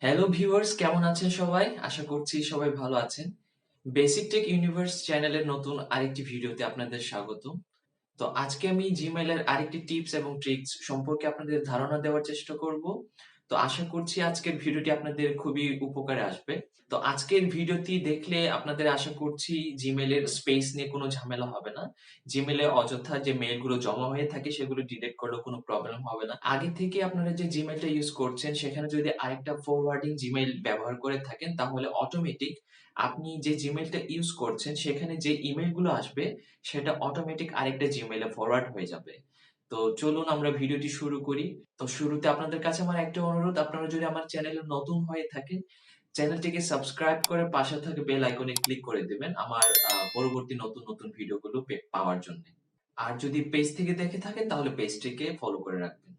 Hello viewers, কেমন আছেন সবাই? আশা করছি সবাই ভালো আছেন। বেসিক টেক ইউনিভার্স চ্যানেলের নতুন আরেকটি ভিডিওতে আপনাদের স্বাগতম। তো আজকে আমি জিমেইল এর আরেকটি টিপস এবং ট্রিকস সম্পর্কে আপনাদের ধারণা দেওয়ার চেষ্টা করব। তো আশা করছি আজকের ভিডিওটি আপনাদের খুবই উপকারে আসবে। তো আজকের ভিডিওটি দেখলে আপনাদের আশা করছি জিমেইল এর স্পেস নিয়ে কোনো ঝামেলা হবে না। জিমেইলে অযথা যে মেইলগুলো জমা হয়ে থাকে সেগুলো ডিলিট করলেও কোনো প্রবলেম হবে না। আগে থেকে আপনারা যে জিমেইলটা ইউজ করছেন সেখানে যদি আরেকটা ফরওয়ার্ডিং জিমেইল ব্যবহার করে থাকেন তাহলে অটোমেটিক আপনি যে জিমেইলটা ইউজ করছেন সেখানে যে ইমেইলগুলো আসবে সেটা অটোমেটিক আরেকটা জিমেইলে ফরওয়ার্ড হয়ে যাবে। তো চলুন আমরা ভিডিওটি শুরু করি। তো শুরুতে আপনাদের কাছে আমার একটা অনুরোধ, আপনারা যদি আমার চ্যানেলে নতুন হয়ে থাকেন, চ্যানেলটিকে সাবস্ক্রাইব করে পাশে থাকা বেল আইকনে ক্লিক করে দিবেন আমার পরবর্তী নতুন ভিডিওগুলো পাওয়ার জন্য। আর যদি পেজ থেকে দেখে থাকেন তাহলে পেজটিকে ফলো করে রাখবেন।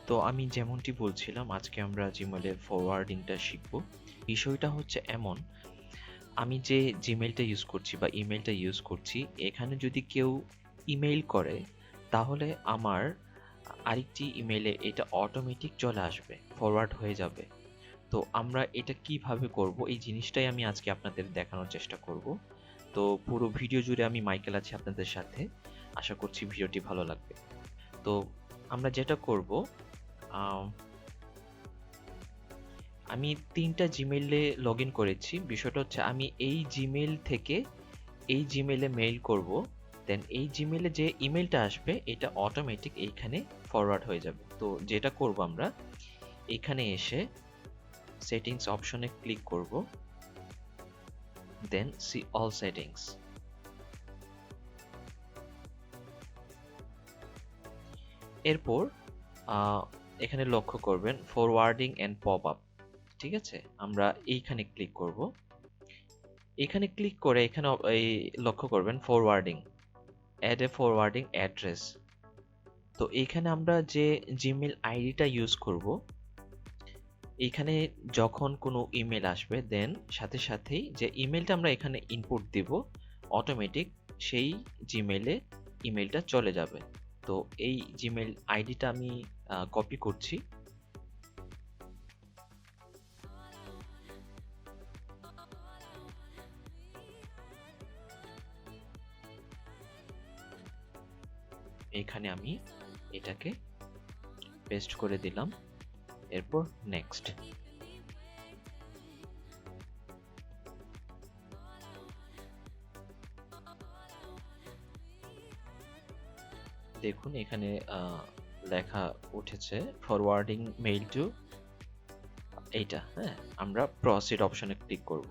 তো আমি যেমনটি বলছিলাম আজকে আমরা জিমেলের ফরওয়ার্ডিংটা শিখব। বিষয়টা হচ্ছে এমন, আমি যে জিমেলটা ইউজ করছি বা ইমেলটা ইউজ করছি, এখানে যদি কেউ ইমেইল করে তাহলে আমার আরেকটি ইমেইলে এটা অটোমেটিক চলে আসবে, ফরওয়ার্ড হয়ে যাবে। তো আমরা এটা কিভাবে করব, এই জিনিসটাই আমি আজকে আপনাদের দেখানোর চেষ্টা করব। তো পুরো ভিডিও জুড়ে আমি মাইকেল আছি আপনাদের সাথে। আশা করছি ভিডিওটি ভালো লাগবে। তো আমরা যেটা করব, আহ, আমি ৩টা জিমেইলে লগইন করেছি। বিষয়টা হচ্ছে আমি এই জিমেইল থেকে এই জিমেইলে মেইল করব, দেন এই জিমেইলে যে ইমেইলটা আসবে এটা অটোমেটিক এইখানে ফরওয়ার্ড হয়ে যাবে। তো যেটা করব, আমরা এখানে এসে সেটিংস অপশনে ক্লিক করব, দেন সি অল সেটিংস। এরপর এখানে লক্ষ্য করবেন ফরওয়ার্ডিং অ্যান্ড পপ আপ। ঠিক আছে, আমরা এইখানে ক্লিক করব। এখানে ক্লিক করে এখানে এই লক্ষ্য করবেন ফরওয়ার্ডিং, অ্যাড এ ফরওয়ার্ডিং অ্যাড্রেস। তো এইখানে আমরা যে জিমেল আইডিটা ইউজ করব, এইখানে যখন কোনো ইমেল আসবে দেন সাথে সাথেই যে ইমেলটা আমরা এখানে ইনপুট দিব, অটোমেটিক সেই জিমেলে ইমেলটা চলে যাবে। তো এই জিমেল আইডিটা আমি কপি করছি। এখানে আমি এটাকে পেস্ট করে দিলাম, এরপর নেক্সট। দেখুন এখানে লেখা উঠেছে ফরওয়ার্ডিং মেইল টু এইটা। হ্যাঁ, আমরা প্রসিড অপশনে ক্লিক করব।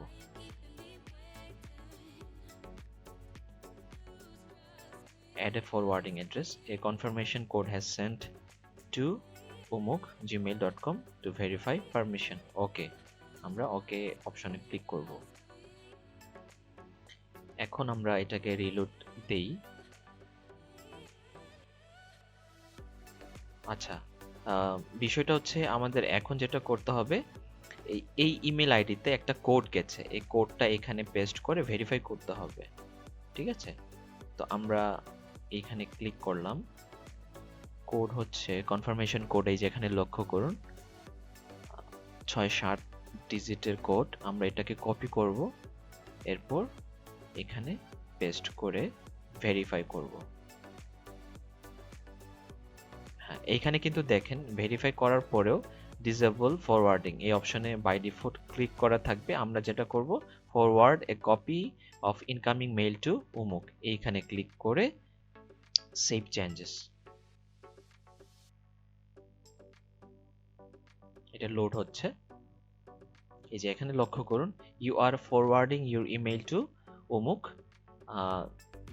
Add a forwarding address. A confirmation code has sent to umuk@gmail.com to verify permission. ওকে, আমরা ওকে অপশনে ক্লিক করব। এখন আমরা এটাকে রিলোড দেই। আচ্ছা, বিষয়টা হচ্ছে আমাদের এখন যেটা করতে হবে, এই ইমেল আইডিতে একটা কোড গেছে, এই কোডটা এখানে পেস্ট করে ভেরিফাই করতে হবে। ঠিক আছে, তো আমরা এইখানে ক্লিক করলাম। কোড হচ্ছে কনফার্মেশন কোড, এই যে এখানে লক্ষ্য করুন ৬-৭ ডিজিটের কোড। আমরা এটাকে কপি করব, এরপর এখানে পেস্ট করে ভেরিফাই করব। হ্যাঁ, এইখানে কিন্তু দেখেন ভেরিফাই করার পরেও ডিসেবল ফরওয়ার্ডিং এই অপশনে বাই ডিফল্ট ক্লিক করা থাকবে। আমরা যেটা করব, forward a copy of incoming mail to উমুক, এইখানে ক্লিক করে সেভ চেঞ্জেস। এটা লোড হচ্ছে। এই যে এখানে লক্ষ্য করুন, you are forwarding your email to অমুক,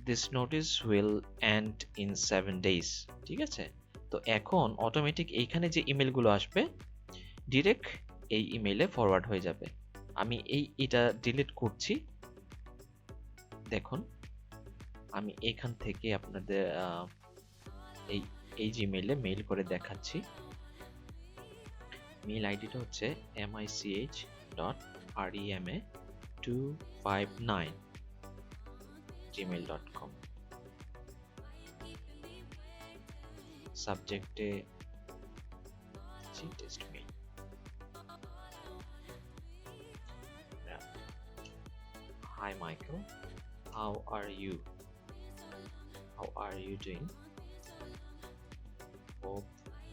this notice will end in 7 days। ঠিক আছে, তো এখন অটোমেটিক এইখানে যে ইমেলগুলো আসবে ডিরেক্ট এই ইমেইলে ফরওয়ার্ড হয়ে যাবে। আমি এটা ডিলিট করছি। দেখুন আমি এখান থেকে আপনাদের এই এই জিমেইলে মেইল করে দেখাচ্ছি। মেইল আইডিটা হচ্ছে mich.rema259@gmail.com। সাবজেক্টে test mail. Hi Michael, how are you? How are you doing? Hope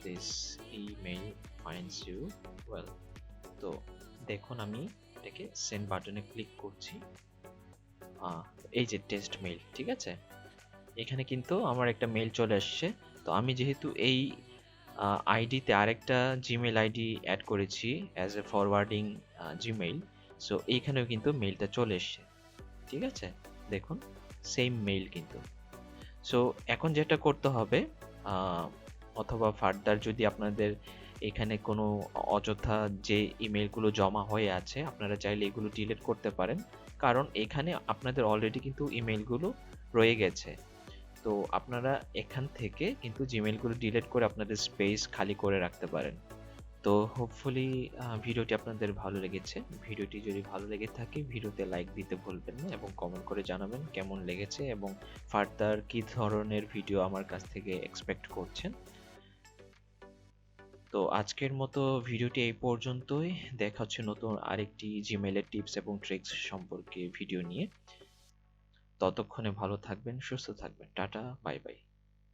this email finds you well. তো দেখুন আমি এটাকে সেন্ড বাটনে ক্লিক করছি। আহ, এই যে টেস্ট মেইল, ঠিক আছে, এখানে কিন্তু আমার একটা মেইল চলে আসছে। তো আমি যেহেতু এই আইডিতে আরেকটা জিমেল আইডি অ্যাড করেছি as a forwarding Gmail, so এইখানেও কিন্তু মেইলটা চলে এসছে, ঠিক আছে, দেখুন সেম মেইল কিন্তু। সো এখন যেটা করতে হবে, আহ, অথবা ফার্দার যদি আপনাদের এখানে কোনো অযথা যে ইমেলগুলো জমা হয়ে আছে, আপনারা চাইলে এগুলো ডিলিট করতে পারেন, কারণ এখানে আপনাদের অলরেডি কিন্তু ইমেলগুলো রয়ে গেছে। তো আপনারা এখান থেকে কিন্তু জিমেলগুলো ডিলিট করে আপনাদের স্পেস খালি করে রাখতে পারেন। তো হোপফুলি ভিডিওটি আপনাদের ভালো লেগেছে। ভিডিওটি যদি ভালো লেগে থাকে ভিডিওতে লাইক দিতে ভুলবেন না এবং কমেন্ট করে জানাবেন কেমন লেগেছে এবং ফার্দার কী ধরনের ভিডিও আমার কাছ থেকে এক্সপেক্ট করছেন। তো আজকের মতো ভিডিওটি এই পর্যন্তই। দেখা হচ্ছে নতুন আরেকটি জিমেইলের টিপস এবং ট্রিক্স সম্পর্কে ভিডিও নিয়ে। ততক্ষণে ভালো থাকবেন, সুস্থ থাকবেন। Tata, bye bye.